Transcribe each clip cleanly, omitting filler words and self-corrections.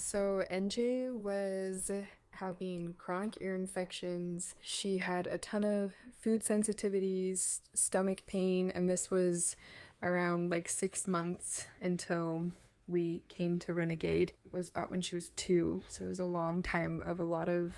So NJ was having chronic ear infections. She had a ton of food sensitivities, stomach pain, and this was around like 6 months until we came to Renegade. It was about when she was 2, so it was a long time of a lot of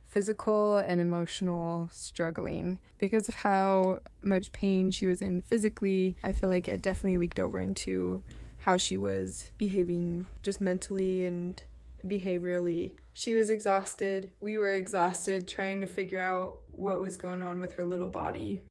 physical and emotional struggling. Because of how much pain she was in physically, I feel like it definitely leaked over into how she was behaving just mentally and behaviorally. She was exhausted. We were exhausted trying to figure out what was going on with her little body.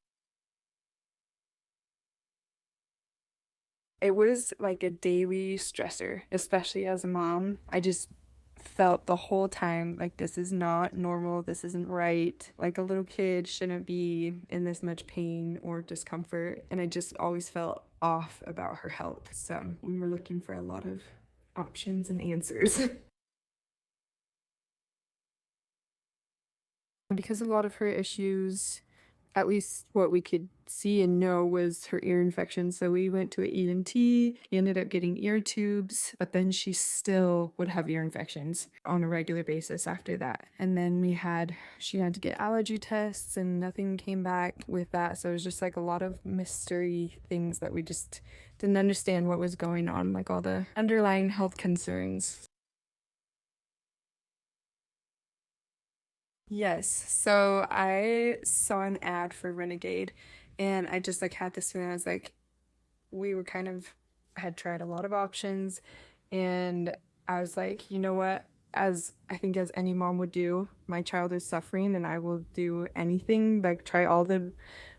It was like a daily stressor, especially as a mom. I just felt the whole time like this is not normal, this isn't right. Like a little kid shouldn't be in this much pain or discomfort. And I just always felt off about her health. So we were looking for a lot of options and answers. Because a lot of her issues, at least what we could see and know, was her ear infection. So we went to an ENT, ended up getting ear tubes, but then she still would have ear infections on a regular basis after that. And then she had to get allergy tests and nothing came back with that. So it was just like a lot of mystery things that we just didn't understand what was going on, like all the underlying health concerns. Yes. So I saw an ad for Renegade and I just like had this feeling. I was like, we were kind of had tried a lot of options and I was like, you know what? As I think as any mom would do, my child is suffering and I will do anything, like try all the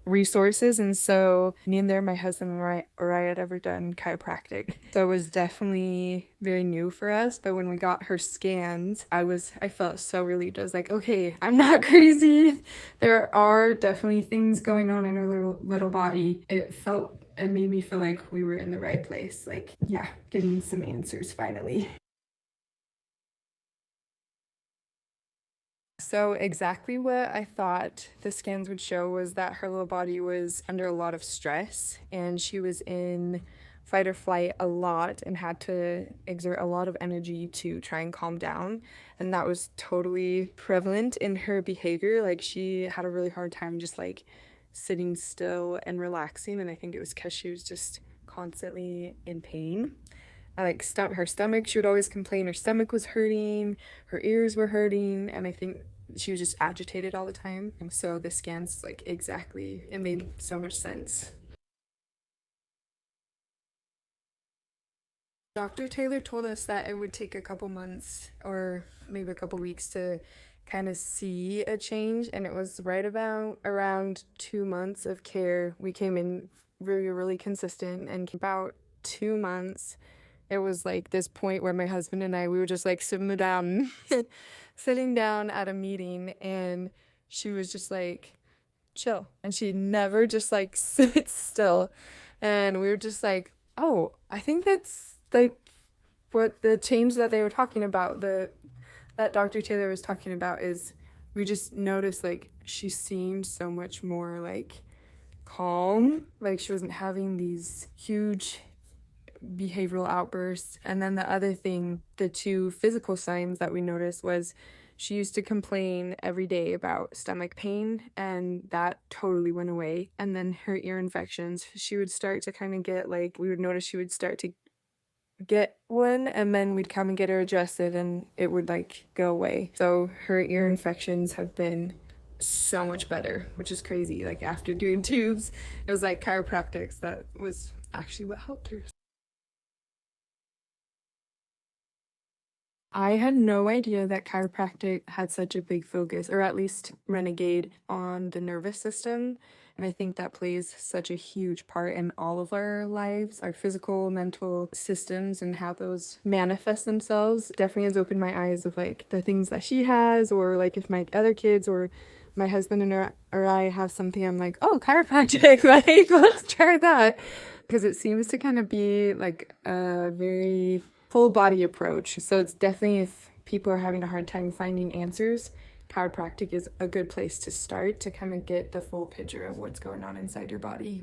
resources. And so neither my husband or I had ever done chiropractic. So it was definitely very new for us. But when we got her scans, I felt so relieved. I was like, okay, I'm not crazy. There are definitely things going on in her little body. It made me feel like we were in the right place. Like, yeah, getting some answers finally. So exactly what I thought the scans would show was that her little body was under a lot of stress and she was in fight or flight a lot and had to exert a lot of energy to try and calm down. And that was totally prevalent in her behavior. Like she had a really hard time just like sitting still and relaxing. And I think it was because she was just constantly in pain. Her stomach, she would always complain her stomach was hurting, her ears were hurting, and I think she was just agitated all the time. And so the scans, like, exactly, it made so much sense. Dr. Taylor told us that it would take a couple months or maybe a couple weeks to kind of see a change, and it was right about around 2 months of care. We came in really, really consistent, and about 2 months, it was like this point where my husband and I, we were just like sitting down at a meeting, and she was just like, chill. And she never just like sits still. And we were just like, oh, I think that's like what the change that they were talking about, that Dr. Taylor was talking about, is we just noticed like she seemed so much more like calm. Like she wasn't having these huge behavioral outbursts. And then the other thing, the two physical signs that we noticed was she used to complain every day about stomach pain, and that totally went away. And then her ear infections, she would start to kind of get like, we would notice she would start to get one, and then we'd come and get her adjusted, and it would like go away. So her ear infections have been so much better, which is crazy. Like after doing tubes, it was like chiropractics that was actually what helped her. I had no idea that chiropractic had such a big focus, or at least Renegade, on the nervous system. And I think that plays such a huge part in all of our lives, our physical, mental systems, and how those manifest themselves. Definitely has opened my eyes of like the things that she has, or like if my other kids or my husband or I have something, I'm like, oh, chiropractic, like let's try that. Because it seems to kind of be like a very full body approach. So it's definitely, if people are having a hard time finding answers, chiropractic is a good place to start to kind of get the full picture of what's going on inside your body.